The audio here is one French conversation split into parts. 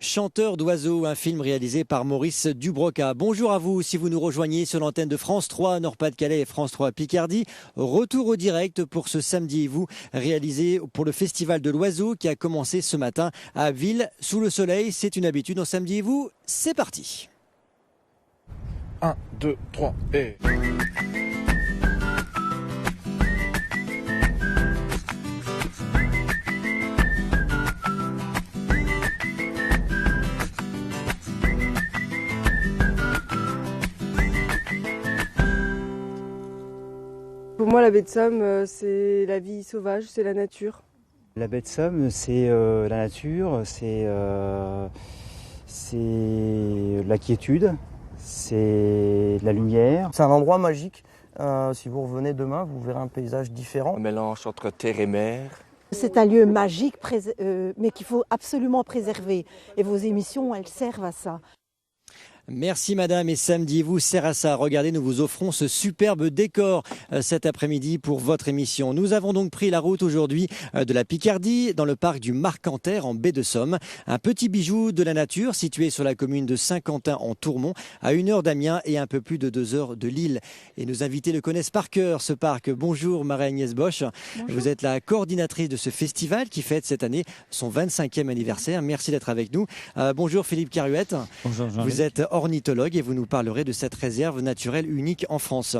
Chanteur d'oiseaux, un film réalisé par Maurice Dubroca. Bonjour à vous si vous nous rejoignez sur l'antenne de France 3 Nord-Pas-de-Calais et France 3 Picardie. Retour au direct pour ce samedi et vous, réalisé pour le Festival de l'Oiseau qui a commencé ce matin à Ville sous le soleil. C'est une habitude en samedi et vous, c'est parti. 1, 2, 3 et... Pour moi, la baie de Somme, c'est la vie sauvage, c'est la nature. La baie de Somme, c'est la nature, c'est la quiétude, c'est la lumière. C'est un endroit magique. Si vous revenez demain, vous verrez un paysage différent. Un mélange entre terre et mer. C'est un lieu magique, mais qu'il faut absolument préserver. Et vos émissions, elles servent à ça. Merci madame et samedi vous sert à ça. Regardez, nous vous offrons ce superbe décor cet après-midi pour votre émission. Nous avons donc pris la route aujourd'hui de la Picardie dans le parc du Marcanterre en baie de Somme. Un petit bijou de la nature situé sur la commune de Saint-Quentin en Tourmont à 1 heure d'Amiens et un peu plus de 2 heures de Lille. Et nos invités le connaissent par cœur ce parc. Bonjour Marie-Agnès Bosch. Bonjour. Vous êtes la coordinatrice de ce festival qui fête cette année son 25e anniversaire. Merci d'être avec nous. Bonjour Philippe Caruette. Bonjour Jean-Luc. Vous êtes ornithologue et vous nous parlerez de cette réserve naturelle unique en France.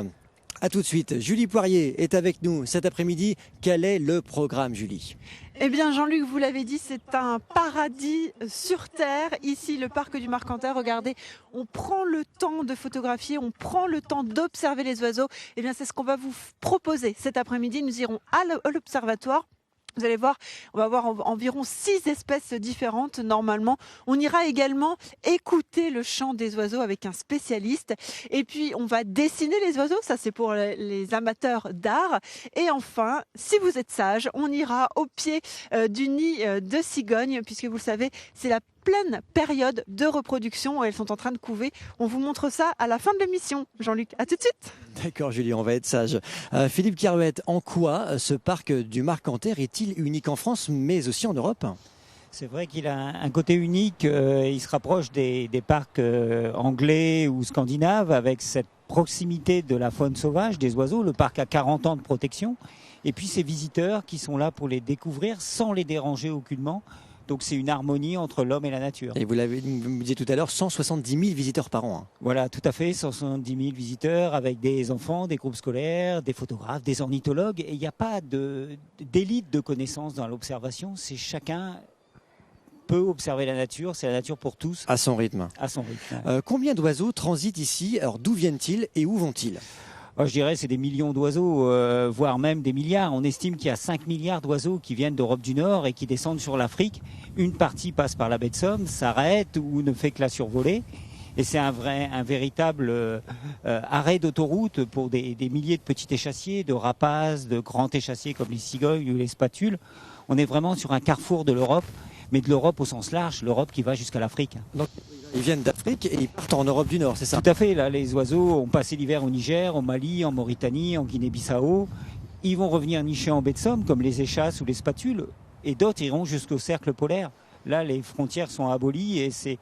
A tout de suite, Julie Poirier est avec nous cet après-midi. Quel est le programme, Julie ? Eh bien Jean-Luc, vous l'avez dit, c'est un paradis sur Terre. Ici, le parc du Marcanterre, regardez, on prend le temps de photographier, on prend le temps d'observer les oiseaux. Eh bien c'est ce qu'on va vous proposer cet après-midi. Nous irons à l'observatoire. Vous allez voir, on va avoir environ 6 espèces différentes normalement. On ira également écouter le chant des oiseaux avec un spécialiste. Et puis, on va dessiner les oiseaux. Ça, c'est pour les amateurs d'art. Et enfin, si vous êtes sage, on ira au pied du nid de cigogne, puisque vous le savez, c'est la pleine période de reproduction où elles sont en train de couver. On vous montre ça à la fin de l'émission. Jean-Luc, à tout de suite. D'accord Julie, on va être sage. Philippe Caruette, en quoi ce parc du Marcanterre est-il unique en France mais aussi en Europe ? C'est vrai qu'il a un côté unique, il se rapproche des parcs anglais ou scandinaves avec cette proximité de la faune sauvage, des oiseaux. Le parc a 40 ans de protection et puis ces visiteurs qui sont là pour les découvrir sans les déranger aucunement. Donc c'est une harmonie entre l'homme et la nature. Et vous me disiez tout à l'heure, 170 000 visiteurs par an. Voilà, tout à fait, 170 000 visiteurs avec des enfants, des groupes scolaires, des photographes, des ornithologues. Et il n'y a pas d'élite de connaissances dans l'observation. C'est chacun peut observer la nature, c'est la nature pour tous. À son rythme. À son rythme. Combien d'oiseaux transitent ici ? Alors d'où viennent-ils et où vont-ils ? Je dirais c'est des millions d'oiseaux, voire même des milliards. On estime qu'il y a 5 milliards d'oiseaux qui viennent d'Europe du Nord et qui descendent sur l'Afrique. Une partie passe par la baie de Somme, s'arrête ou ne fait que la survoler. Et c'est un véritable arrêt d'autoroute pour des milliers de petits échassiers, de rapaces, de grands échassiers comme les cigognes ou les spatules. On est vraiment sur un carrefour de l'Europe, mais de l'Europe au sens large, l'Europe qui va jusqu'à l'Afrique. Donc, ils viennent d'Afrique et ils partent en Europe du Nord, c'est ça ? Tout à fait. Là, les oiseaux ont passé l'hiver au Niger, au Mali, en Mauritanie, en Guinée-Bissau. Ils vont revenir nicher en baie de Somme, comme les échasses ou les spatules, et d'autres iront jusqu'au cercle polaire. Là, les frontières sont abolies et c'est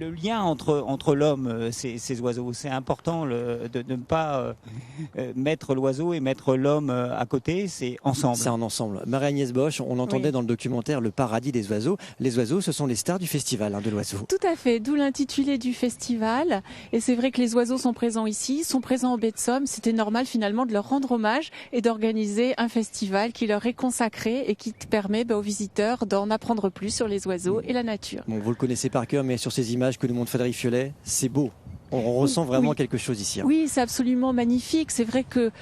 le lien entre l'homme, ces oiseaux. C'est important de ne pas mettre l'oiseau et mettre l'homme à côté. C'est ensemble. C'est en ensemble. Marie-Agnès Bosch, on entendait dans le documentaire Le paradis des oiseaux. Les oiseaux, ce sont les stars du festival de l'oiseau. Tout à fait, d'où l'intitulé du festival. Et c'est vrai que les oiseaux sont présents ici, sont présents en baie de Somme. C'était normal finalement de leur rendre hommage et d'organiser un festival qui leur est consacré et qui permet aux visiteurs d'en apprendre plus sur les oiseaux et la nature. Bon, vous le connaissez par cœur, mais sur ces images que nous montre Frédéric Fiolet, c'est beau. On ressent vraiment quelque chose ici. Oui, c'est absolument magnifique. C'est vrai que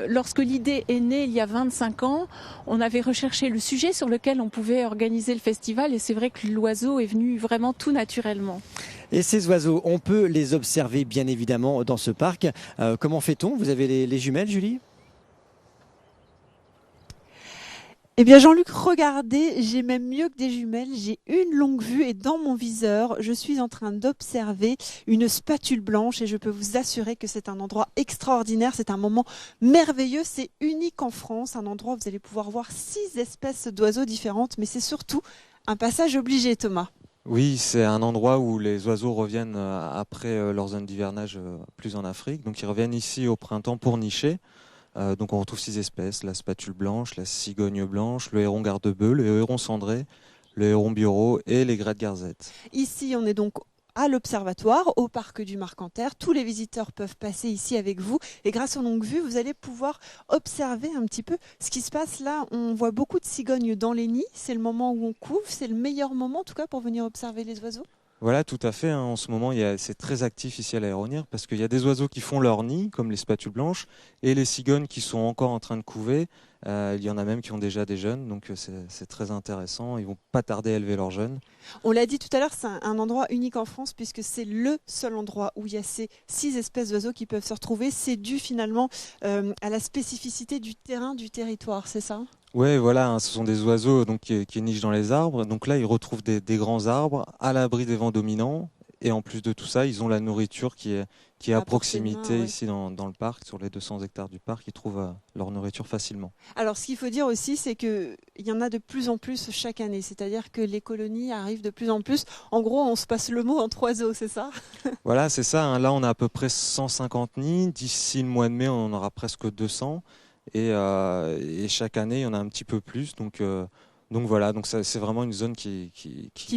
lorsque l'idée est née il y a 25 ans, on avait recherché le sujet sur lequel on pouvait organiser le festival et c'est vrai que l'oiseau est venu vraiment tout naturellement. Et ces oiseaux, on peut les observer bien évidemment dans ce parc. Comment fait-on ? Vous avez les jumelles, Julie ? Eh bien Jean-Luc, regardez, j'ai même mieux que des jumelles, j'ai une longue vue et dans mon viseur, je suis en train d'observer une spatule blanche et je peux vous assurer que c'est un endroit extraordinaire, c'est un moment merveilleux, c'est unique en France, un endroit où vous allez pouvoir voir 6 espèces d'oiseaux différentes, mais c'est surtout un passage obligé, Thomas. Oui, c'est un endroit où les oiseaux reviennent après leur zone d'hivernage plus en Afrique. Donc ils reviennent ici au printemps pour nicher. Donc on retrouve 6 espèces, la spatule blanche, la cigogne blanche, le héron garde-bœuf, le héron cendré, le héron bureau et les grette-garzette. Ici, on est donc à l'Observatoire, au parc du Marcanterre. Tous les visiteurs peuvent passer ici avec vous et grâce aux longues vues, vous allez pouvoir observer un petit peu ce qui se passe là. On voit beaucoup de cigognes dans les nids. C'est le moment où on couve. C'est le meilleur moment en tout cas pour venir observer les oiseaux. Voilà, tout à fait. En ce moment, c'est très actif ici à l'Aéronnière parce qu'il y a des oiseaux qui font leur nid, comme les spatules blanches, et les cigognes qui sont encore en train de couver. Il y en a même qui ont déjà des jeunes, donc c'est très intéressant. Ils vont pas tarder à élever leurs jeunes. On l'a dit tout à l'heure, c'est un endroit unique en France puisque c'est le seul endroit où il y a ces 6 espèces d'oiseaux qui peuvent se retrouver. C'est dû finalement à la spécificité du terrain, du territoire, c'est ça ? Oui, voilà, ce sont des oiseaux donc, qui nichent dans les arbres. Donc là, ils retrouvent des grands arbres à l'abri des vents dominants. Et en plus de tout ça, ils ont la nourriture qui est à proximité ici dans le parc. Sur les 200 hectares du parc, ils trouvent leur nourriture facilement. Alors, ce qu'il faut dire aussi, c'est qu'il y en a de plus en plus chaque année. C'est-à-dire que les colonies arrivent de plus en plus. En gros, on se passe le mot entre oiseaux, c'est ça ? Voilà, c'est ça. Hein. Là, on a à peu près 150 nids. D'ici le mois de mai, on en aura presque 200. Et chaque année, il y en a un petit peu plus. Donc voilà, donc c'est vraiment une zone qu'il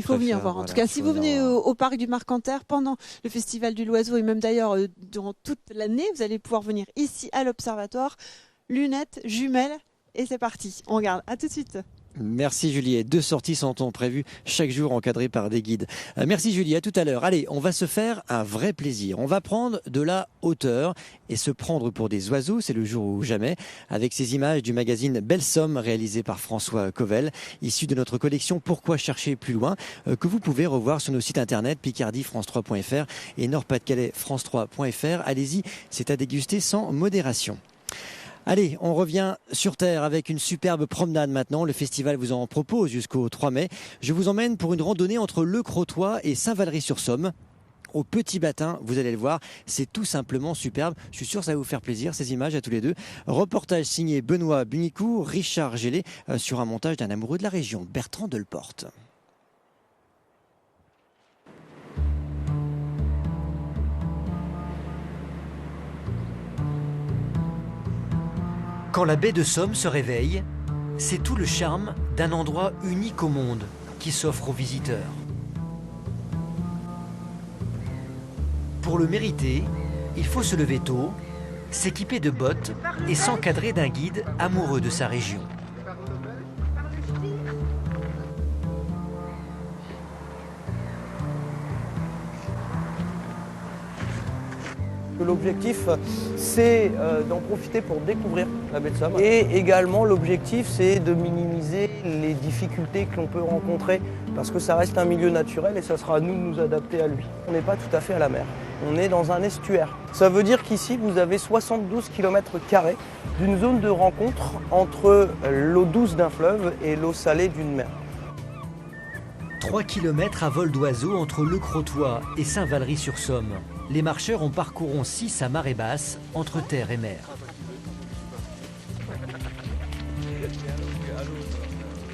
faut venir voir. En tout cas, si vous venez au parc du Marcanterre pendant le festival du Loiseau et même d'ailleurs durant toute l'année, vous allez pouvoir venir ici à l'Observatoire, lunettes, jumelles et c'est parti. On regarde. À tout de suite. Merci Julie. Et 2 sorties sont prévues chaque jour encadrées par des guides. Merci Julie, à tout à l'heure. Allez, on va se faire un vrai plaisir. On va prendre de la hauteur et se prendre pour des oiseaux, c'est le jour ou jamais, avec ces images du magazine Belle Somme réalisé par François Covel, issu de notre collection Pourquoi chercher plus loin, que vous pouvez revoir sur nos sites internet picardie-france3.fr et nord-pas-de-calais-france3.fr. Allez-y, c'est à déguster sans modération. Allez, on revient sur Terre avec une superbe promenade maintenant. Le festival vous en propose jusqu'au 3 mai. Je vous emmène pour une randonnée entre Le Crotoy et Saint-Valery-sur-Somme. Au Petit Batin, vous allez le voir, c'est tout simplement superbe. Je suis sûr que ça va vous faire plaisir, ces images à tous les deux. Reportage signé Benoît Bunicourt, Richard Gélé, sur un montage d'un amoureux de la région, Bertrand Delporte. Quand la baie de Somme se réveille, c'est tout le charme d'un endroit unique au monde qui s'offre aux visiteurs. Pour le mériter, il faut se lever tôt, s'équiper de bottes et s'encadrer d'un guide amoureux de sa région. L'objectif, c'est d'en profiter pour découvrir la baie de Somme. Et également, l'objectif, c'est de minimiser les difficultés que l'on peut rencontrer parce que ça reste un milieu naturel et ça sera à nous de nous adapter à lui. On n'est pas tout à fait à la mer, on est dans un estuaire. Ça veut dire qu'ici, vous avez 72 km² d'une zone de rencontre entre l'eau douce d'un fleuve et l'eau salée d'une mer. 3 km à vol d'oiseau entre Le Crotoy et Saint-Valery-sur-Somme. Les marcheurs en parcourront 6 à marée basse, entre terre et mer.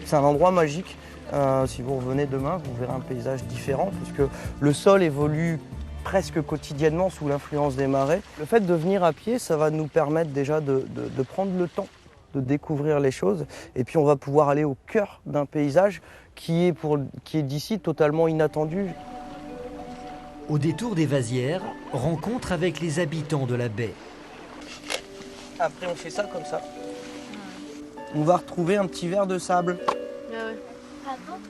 C'est un endroit magique. Si vous revenez demain, vous verrez un paysage différent puisque le sol évolue presque quotidiennement sous l'influence des marées. Le fait de venir à pied, ça va nous permettre déjà de prendre le temps de découvrir les choses. Et puis on va pouvoir aller au cœur d'un paysage qui est d'ici totalement inattendu. Au détour des Vasières, rencontre avec les habitants de la baie. Après on fait ça comme ça. On va retrouver un petit verre de sable.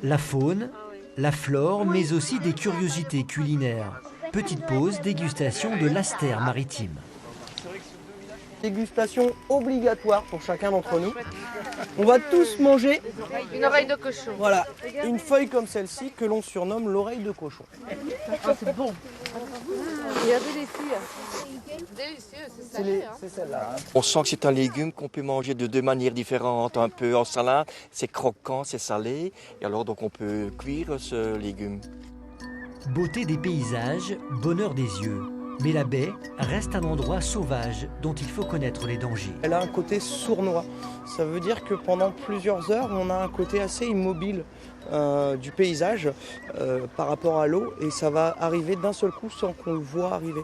La faune, la flore, mais aussi des curiosités culinaires. Petite pause, dégustation de l'astère maritime. Dégustation obligatoire pour chacun d'entre nous. On va tous manger une oreille de cochon. Voilà, une feuille comme celle-ci que l'on surnomme l'oreille de cochon. Ah, c'est bon. Regardez les filles. Délicieux, c'est salé. C'est celle-là. On sent que c'est un légume qu'on peut manger de 2 manières différentes, un peu en salade, c'est croquant, c'est salé, et alors donc on peut cuire ce légume. Beauté des paysages, bonheur des yeux. Mais la baie reste un endroit sauvage dont il faut connaître les dangers. Elle a un côté sournois. Ça veut dire que pendant plusieurs heures, on a un côté assez immobile du paysage par rapport à l'eau et ça va arriver d'un seul coup sans qu'on le voit arriver.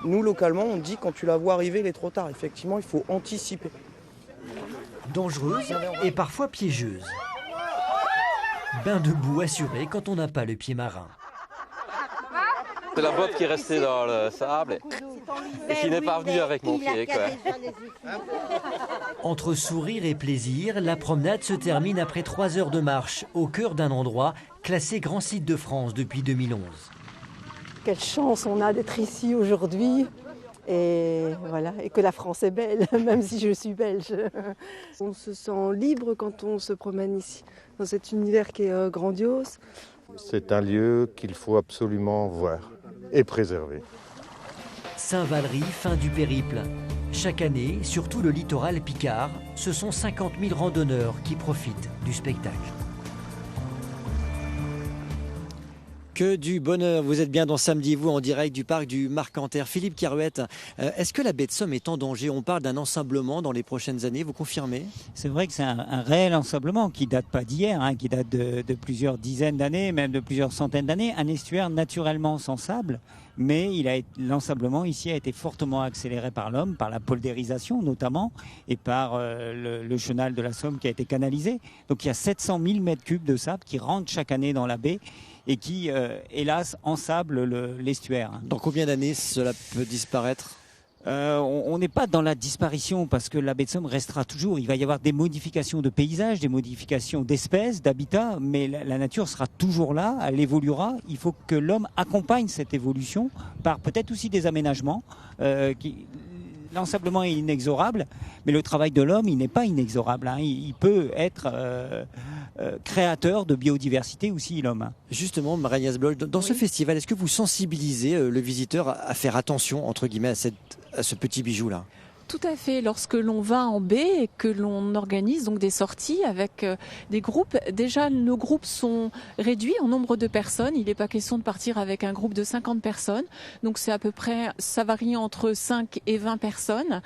Nous, localement, on dit quand tu la vois arriver, il est trop tard. Effectivement, il faut anticiper. Dangereuse et parfois piégeuse. Bain de boue assuré quand on n'a pas le pied marin. C'est la botte qui est restée dans le sable et qui n'est pas venue avec mon pied. Entre sourire et plaisir, la promenade se termine après 3 heures de marche au cœur d'un endroit classé Grand Site de France depuis 2011. Quelle chance on a d'être ici aujourd'hui et voilà, et que la France est belle, même si je suis belge. On se sent libre quand on se promène ici, dans cet univers qui est grandiose. C'est un lieu qu'il faut absolument voir et préserver. Saint-Valery, fin du périple. Chaque année, sur tout le littoral picard, ce sont 50 000 randonneurs qui profitent du spectacle. Que du bonheur, vous êtes bien dans Samedi Vous en direct du parc du Marcanterre. Philippe Caruette, est-ce que la baie de Somme est en danger? On parle d'un ensablement dans les prochaines années, vous confirmez? C'est vrai que c'est un réel ensablement qui date pas d'hier, qui date de plusieurs dizaines d'années, même de plusieurs centaines d'années. Un estuaire naturellement sans sable, mais l'ensablement ici a été fortement accéléré par l'homme, par la poldérisation notamment, et par le chenal de la Somme qui a été canalisé. Donc il y a 700 000 mètres cubes de sable qui rentrent chaque année dans la baie et qui, hélas, ensablent l'estuaire. Dans combien d'années cela peut disparaître? On n'est pas dans la disparition parce que la baie de Somme restera toujours. Il va y avoir des modifications de paysage, des modifications d'espèces, d'habitat, mais la nature sera toujours là, elle évoluera. Il faut que l'homme accompagne cette évolution par peut-être aussi des aménagements. L'ensablement est inexorable, mais le travail de l'homme, il n'est pas inexorable. Il peut être créateur de biodiversité aussi, l'homme. Justement, Marie-Agnès Bloch, dans ce festival, est-ce que vous sensibilisez le visiteur à faire attention, entre guillemets, à ce petit bijou-là? Tout à fait. Lorsque l'on va en baie et que l'on organise donc des sorties avec des groupes, déjà nos groupes sont réduits en nombre de personnes. Il n'est pas question de partir avec un groupe de 50 personnes. Donc c'est à peu près, ça varie entre 5 et 20 personnes.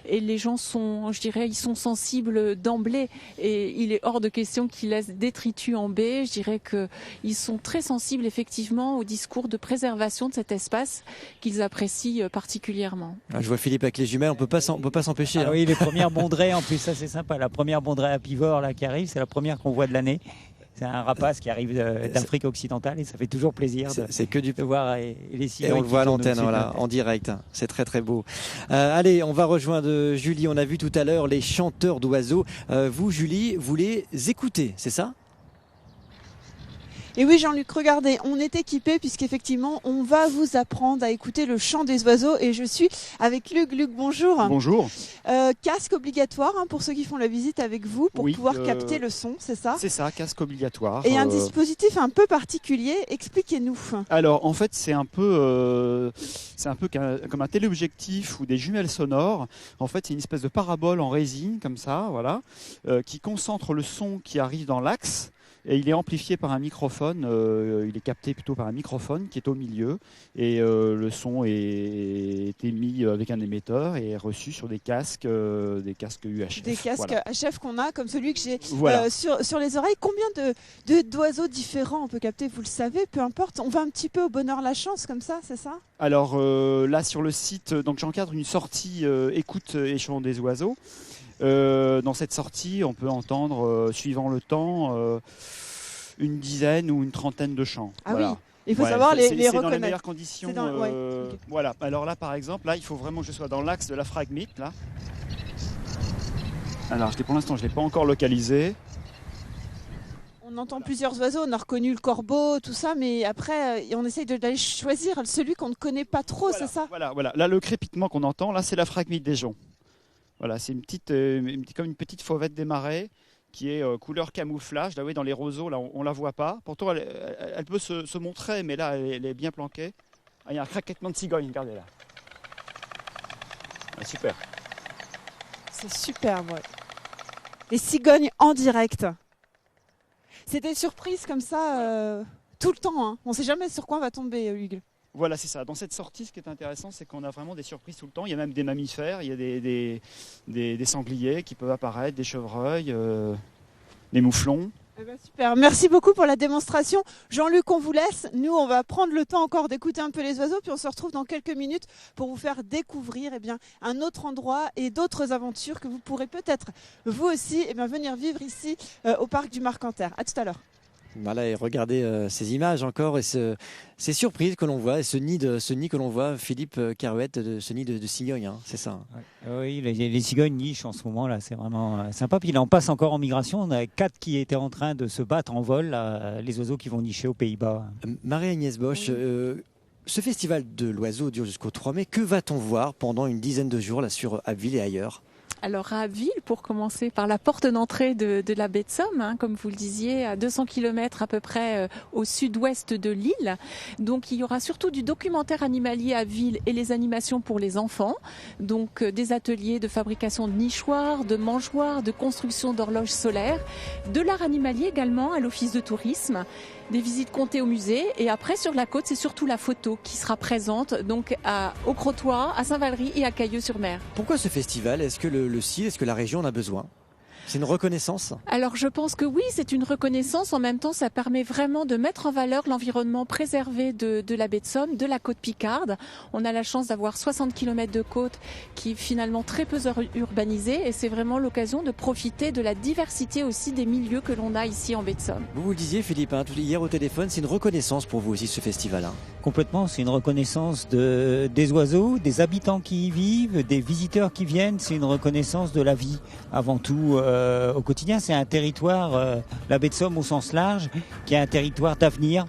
Et les gens sont, je dirais, ils sont sensibles d'emblée. Et il est hors de question qu'ils laissent détritus en baie. Je dirais qu'ils sont très sensibles effectivement au discours de préservation de cet espace qu'ils apprécient particulièrement. Je vois Philippe avec les jumelles, on peut pas s'empêcher. Ah oui, les premières bondraies, en plus, ça c'est sympa. La première bondraie apivore là, qui arrive, c'est la première qu'on voit de l'année. C'est un rapace qui arrive d'Afrique occidentale et ça fait toujours plaisir de voir les cigognes. Et on le voit à l'antenne, voilà, en direct. C'est très très beau. Allez, on va rejoindre Julie. On a vu tout à l'heure les chanteurs d'oiseaux. Vous, Julie, vous les écoutez, c'est ça? Et oui, Jean-Luc, regardez, on est équipés puisqu'effectivement, on va vous apprendre à écouter le chant des oiseaux. Et je suis avec Luc. Luc, bonjour. Bonjour. Casque obligatoire pour ceux qui font la visite avec vous pour pouvoir capter le son, c'est ça? C'est ça, casque obligatoire. Et un dispositif un peu particulier, expliquez-nous. Alors, en fait, c'est un peu comme un téléobjectif ou des jumelles sonores. En fait, c'est une espèce de parabole en résine, comme ça, voilà, qui concentre le son qui arrive dans l'axe. Et il est amplifié par un microphone, il est capté plutôt par un microphone qui est au milieu. Et le son est émis avec un émetteur et est reçu sur des casques UHF. Des casques HF qu'on a, comme celui que j'ai sur les oreilles. Combien d'oiseaux différents on peut capter? Vous le savez, peu importe. On va un petit peu au bonheur la chance, comme ça, c'est ça? Alors là, sur le site, donc j'encadre une sortie écoute et chant des oiseaux. Dans cette sortie, on peut entendre, suivant le temps, une dizaine ou une trentaine de chants. Ah voilà. Oui, il faut savoir les reconnaître. Dans les meilleures conditions. Okay. Voilà. Alors là, par exemple, il faut vraiment que je sois dans l'axe de la phragmite. Là. Alors, pour l'instant, je ne l'ai pas encore localisé. On entend plusieurs oiseaux, on a reconnu le corbeau, tout ça, mais après, on essaye d'aller choisir celui qu'on ne connaît pas trop, c'est ça? Voilà. Là, le crépitement qu'on entend, là, c'est la phragmite des joncs. Voilà, c'est comme une petite fauvette des marais qui est couleur camouflage. Là, oui, dans les roseaux, là, on la voit pas. Pourtant, elle peut se montrer, mais là, elle est bien planquée. Ah, il y a un craquettement de cigogne, regardez là. Ah, super. C'est superbe, ouais. Les cigognes en direct. C'est des surprises comme ça tout le temps. On ne sait jamais sur quoi on va tomber, Hugues. Voilà, c'est ça. Dans cette sortie, ce qui est intéressant, c'est qu'on a vraiment des surprises tout le temps. Il y a même des mammifères, il y a des sangliers qui peuvent apparaître, des chevreuils, des mouflons. Eh ben, super, merci beaucoup pour la démonstration. Jean-Luc, on vous laisse. Nous, on va prendre le temps encore d'écouter un peu les oiseaux, puis on se retrouve dans quelques minutes pour vous faire découvrir un autre endroit et d'autres aventures que vous pourrez peut-être, vous aussi, venir vivre ici au parc du Marcanterre. À tout à l'heure. Voilà, et regardez ces images encore et ces surprises que l'on voit, et ce nid que l'on voit, Philippe Carouette, ce nid de cigognes, hein, c'est ça. Oui, les cigognes nichent en ce moment là, c'est vraiment sympa. Puis il en passe encore en migration. On a 4 qui étaient en train de se battre en vol, là, les oiseaux qui vont nicher aux Pays-Bas. Marie-Agnès Bosch, ce festival de l'oiseau dure jusqu'au 3 mai. Que va-t-on voir pendant une dizaine de jours là sur Abbeville et ailleurs ? Alors à Abbeville, pour commencer par la porte d'entrée de la baie de Somme, hein, comme vous le disiez, à 200 km à peu près au sud-ouest de l'île. Donc il y aura surtout du documentaire animalier à Abbeville et les animations pour les enfants. Donc des ateliers de fabrication de nichoirs, de mangeoires, de construction d'horloges solaires, de l'art animalier également à l'office de tourisme. Des visites comptées au musée et après sur la côte, c'est surtout la photo qui sera présente donc au Crotoy, à Saint-Valery et à Cailleux-sur-Mer. Pourquoi ce festival ? Est-ce que le CIL, est-ce que la région en a besoin ? C'est une reconnaissance ? Alors je pense que oui, c'est une reconnaissance. En même temps, ça permet vraiment de mettre en valeur l'environnement préservé de la baie de Somme, de la côte picarde. On a la chance d'avoir 60 km de côte qui est finalement très peu urbanisée et c'est vraiment l'occasion de profiter de la diversité aussi des milieux que l'on a ici en baie de Somme. Vous le disiez Philippe, hier au téléphone, c'est une reconnaissance pour vous aussi ce festival. Hein. Complètement, c'est une reconnaissance des oiseaux, des habitants qui y vivent, des visiteurs qui viennent. C'est une reconnaissance de la vie avant tout. Au quotidien, c'est un territoire, la baie de Somme au sens large, qui est un territoire d'avenir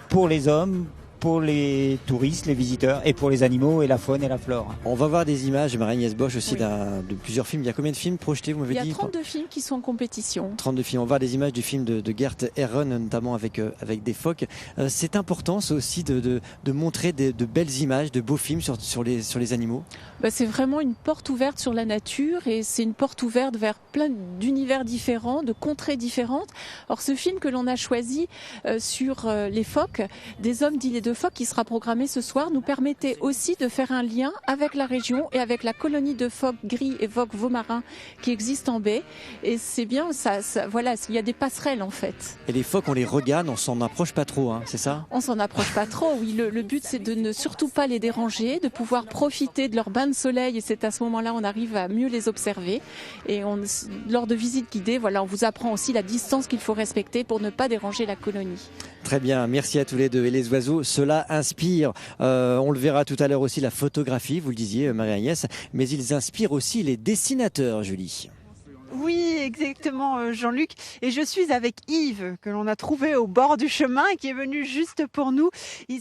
pour les hommes, pour les touristes, les visiteurs et pour les animaux et la faune et la flore. On va voir des images, Marie-Agnès Bosch aussi, de plusieurs films. Il y a combien de films projetés, vous m'avez dit ? Il y a 32 films qui sont en compétition. 32 films. On va voir des images du film de Gert Herren, notamment avec des phoques. C'est important ça aussi de montrer de belles images, de beaux films sur les animaux. C'est vraiment une porte ouverte sur la nature et c'est une porte ouverte vers plein d'univers différents, de contrées différentes. Or ce film que l'on a choisi sur les phoques, des hommes d'île et de phoques qui sera programmé ce soir, nous permettait aussi de faire un lien avec la région et avec la colonie de phoques gris et phoques veaumarins qui existe en baie. Et c'est bien, voilà, il y a des passerelles en fait. Et les phoques, on les regarde, on s'en approche pas trop, hein, c'est ça ? On s'en approche pas trop, oui. Le but c'est de ne surtout pas les déranger, de pouvoir profiter de leur bain de soleil et c'est à ce moment-là on arrive à mieux les observer. Et lors de visites guidées, voilà, on vous apprend aussi la distance qu'il faut respecter pour ne pas déranger la colonie. Très bien, merci à tous les deux. Et les oiseaux, cela inspire. On le verra tout à l'heure aussi, la photographie, vous le disiez Marie-Agnès, mais ils inspirent aussi les dessinateurs, Julie. Oui, exactement, Jean-Luc. Et je suis avec Yves, que l'on a trouvé au bord du chemin et qui est venu juste pour nous.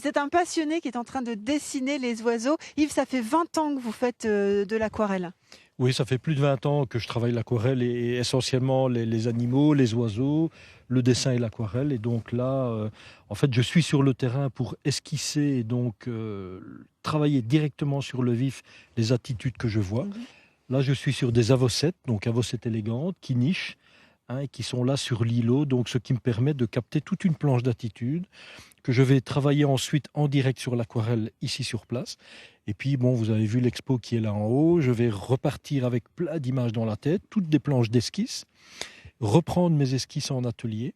C'est un passionné qui est en train de dessiner les oiseaux. Yves, ça fait 20 ans que vous faites de l'aquarelle. Oui, ça fait plus de 20 ans que je travaille l'aquarelle et essentiellement les animaux, les oiseaux, le dessin et l'aquarelle. Et donc là, en fait, je suis sur le terrain pour esquisser et donc travailler directement sur le vif les attitudes que je vois. Là, je suis sur des avocettes, donc avocettes élégantes, qui nichent et qui sont là sur l'îlot, donc ce qui me permet de capter toute une planche d'attitude que je vais travailler ensuite en direct sur l'aquarelle ici sur place. Et puis, bon, vous avez vu l'expo qui est là en haut. Je vais repartir avec plein d'images dans la tête, toutes des planches d'esquisse, reprendre mes esquisses en atelier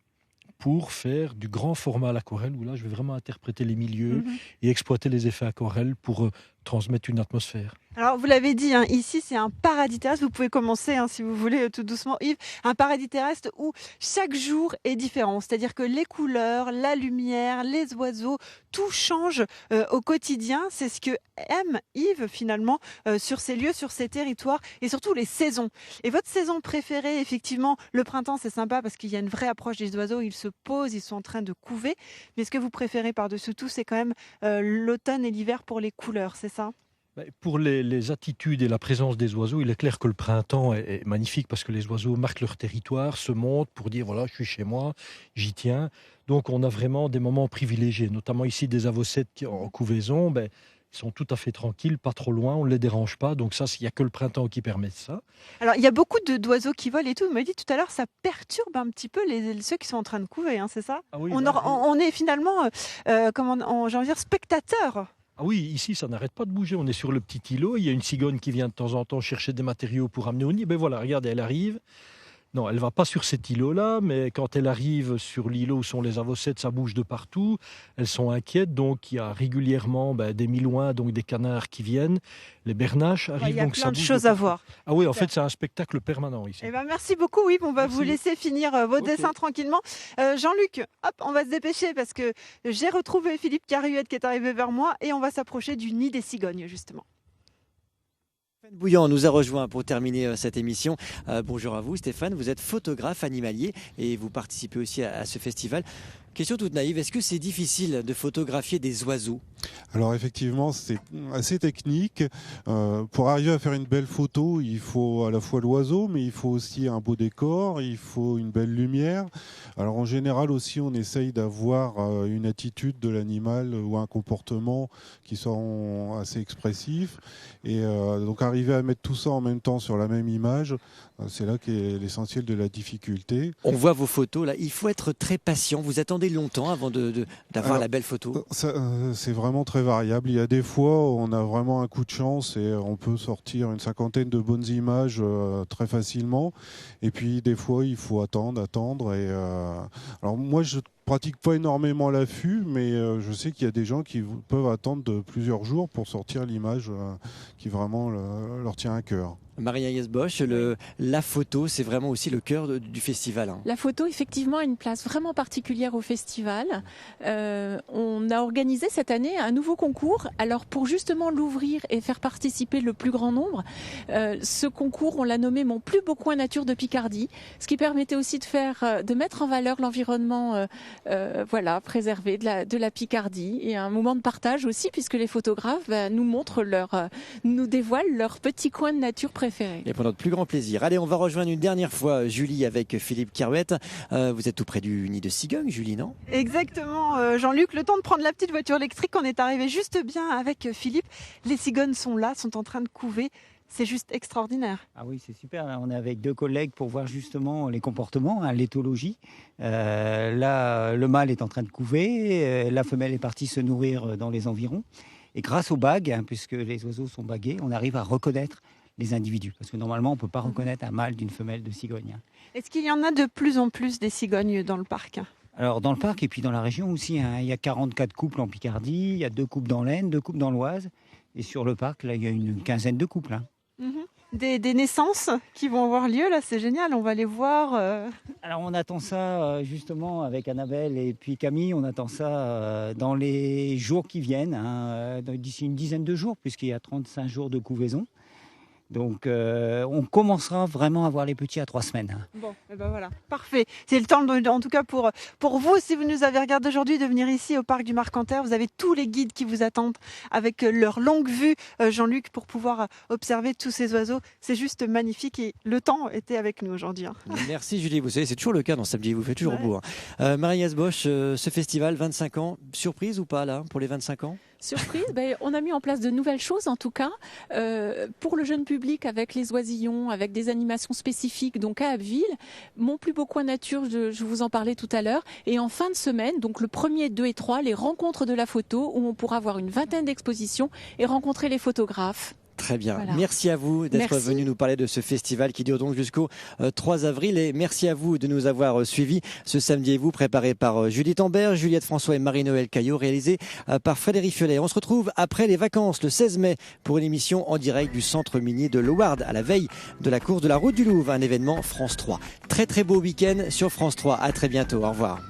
pour faire du grand format à l'aquarelle, où là, je vais vraiment interpréter les milieux et exploiter les effets aquarelles pour transmettre une atmosphère. Alors, vous l'avez dit, hein, ici, c'est un paradis terrestre. Vous pouvez commencer, hein, si vous voulez, tout doucement, Yves. Un paradis terrestre où chaque jour est différent. C'est-à-dire que les couleurs, la lumière, les oiseaux, tout change au quotidien. C'est ce que aime Yves, finalement, sur ces lieux, sur ces territoires et surtout les saisons. Et votre saison préférée, effectivement, le printemps, c'est sympa parce qu'il y a une vraie approche des oiseaux. Ils se posent, ils sont en train de couver. Mais ce que vous préférez par-dessus tout, c'est quand même l'automne et l'hiver pour les couleurs, c'est ça ? Pour les attitudes et la présence des oiseaux, il est clair que le printemps est magnifique parce que les oiseaux marquent leur territoire, se montent pour dire voilà, je suis chez moi, j'y tiens. Donc on a vraiment des moments privilégiés, notamment ici des avocettes en couvaison, ils sont tout à fait tranquilles, pas trop loin, on ne les dérange pas. Donc ça, il n'y a que le printemps qui permet ça. Alors il y a beaucoup d'oiseaux qui volent et tout. Vous m'avez dit tout à l'heure, ça perturbe un petit peu ceux qui sont en train de couver, hein, c'est ça ? Ah oui, on est finalement, j'ai envie de dire, spectateurs. Ah oui, ici, ça n'arrête pas de bouger. On est sur le petit îlot. Il y a une cigogne qui vient de temps en temps chercher des matériaux pour amener au nid. Ben voilà, regardez, elle arrive. Non, elle ne va pas sur cet îlot-là, mais quand elle arrive sur l'îlot où sont les avocettes, ça bouge de partout. Elles sont inquiètes, donc il y a régulièrement des milouins, donc des canards qui viennent. Les bernaches arrivent. Il y a donc plein ça de bouge choses à voir. Ah oui, en fait, c'est un spectacle permanent ici. Eh ben, merci beaucoup, oui, on va vous laisser finir vos dessins tranquillement. Jean-Luc, hop, on va se dépêcher parce que j'ai retrouvé Philippe Caruette qui est arrivé vers moi et on va s'approcher du nid des cigognes, justement. Stéphane Bouillant nous a rejoint pour terminer cette émission. Bonjour à vous Stéphane, vous êtes photographe animalier et vous participez aussi à ce festival. Question toute naïve, est-ce que c'est difficile de photographier des oiseaux ? Alors effectivement, c'est assez technique. Pour arriver à faire une belle photo, il faut à la fois l'oiseau, mais il faut aussi un beau décor, il faut une belle lumière. Alors en général aussi, on essaye d'avoir une attitude de l'animal ou un comportement qui sont assez expressifs. Et donc arriver à mettre tout ça en même temps sur la même image, c'est là qu'est l'essentiel de la difficulté. On voit vos photos là, il faut être très patient. Vous attendez longtemps avant d'avoir la belle photo ? C'est vraiment très variable. Il y a des fois où on a vraiment un coup de chance et on peut sortir une 50aine de bonnes images très facilement. Et puis des fois, il faut attendre. Et alors moi, je pratique pas énormément l'affût, mais je sais qu'il y a des gens qui peuvent attendre de plusieurs jours pour sortir l'image qui vraiment leur tient à cœur. Marie-Agnès Bosch, la photo, c'est vraiment aussi le cœur du festival. Hein. La photo, effectivement, a une place vraiment particulière au festival. On a organisé cette année un nouveau concours. Alors, pour justement l'ouvrir et faire participer le plus grand nombre, ce concours, on l'a nommé Mon plus beau coin nature de Picardie, ce qui permettait aussi de mettre en valeur l'environnement préservé de la Picardie et un moment de partage aussi, puisque les photographes nous dévoilent leur petit coin de nature préféré. Et pour notre plus grand plaisir. Allez, on va rejoindre une dernière fois Julie avec Philippe Caruette. Vous êtes tout près du nid de cigogne, Julie, non ? Exactement, Jean-Luc. Le temps de prendre la petite voiture électrique, on est arrivé juste bien avec Philippe. Les cigognes sont là, sont en train de couver. C'est juste extraordinaire. Ah oui, c'est super. On est avec 2 collègues pour voir justement les comportements, l'éthologie. Là, le mâle est en train de couver. La femelle est partie se nourrir dans les environs. Et grâce aux bagues, puisque les oiseaux sont bagués, on arrive à reconnaître les individus. Parce que normalement, on ne peut pas reconnaître un mâle d'une femelle de cigogne. Est-ce qu'il y en a de plus en plus des cigognes dans le parc ? Alors dans le parc et puis dans la région aussi, il y a 44 couples en Picardie, il y a 2 couples dans l'Aisne, 2 couples dans l'Oise. Et sur le parc, là, il y a une quinzaine de couples. Des naissances qui vont avoir lieu, là, c'est génial, on va les voir. Alors on attend ça justement avec Annabelle et puis Camille, on attend ça dans les jours qui viennent, d'ici une dizaine de jours, puisqu'il y a 35 jours de couvaison. Donc on commencera vraiment à voir les petits à 3 semaines. Bon, et ben voilà, parfait. C'est le temps, en tout cas pour vous, si vous nous avez regardé aujourd'hui, de venir ici au parc du Marcanterre. Vous avez tous les guides qui vous attendent avec leur longue vue, Jean-Luc, pour pouvoir observer tous ces oiseaux. C'est juste magnifique et le temps était avec nous aujourd'hui. Merci Julie, vous savez, c'est toujours le cas dans Samedi, vous faites toujours beau. Marie-Agnès Bosch, ce festival, 25 ans, surprise ou pas là, pour les 25 ans ? Surprise, on a mis en place de nouvelles choses en tout cas pour le jeune public avec les oisillons, avec des animations spécifiques donc à Abbeville. Mon plus beau coin nature, je vous en parlais tout à l'heure. Et en fin de semaine, donc le 1er, 2 et 3, les rencontres de la photo où on pourra avoir une vingtaine d'expositions et rencontrer les photographes. Très bien. Voilà. Merci à vous d'être venu nous parler de ce festival qui dure donc jusqu'au 3 avril. Et merci à vous de nous avoir suivis ce samedi et vous, préparé par Julie Tambert, Juliette François et Marie-Noël Caillot, réalisé par Frédéric Fiolet. On se retrouve après les vacances le 16 mai pour une émission en direct du centre minier de Loward à la veille de la course de la Route du Louvre, un événement France 3. Très très beau week-end sur France 3. À très bientôt. Au revoir.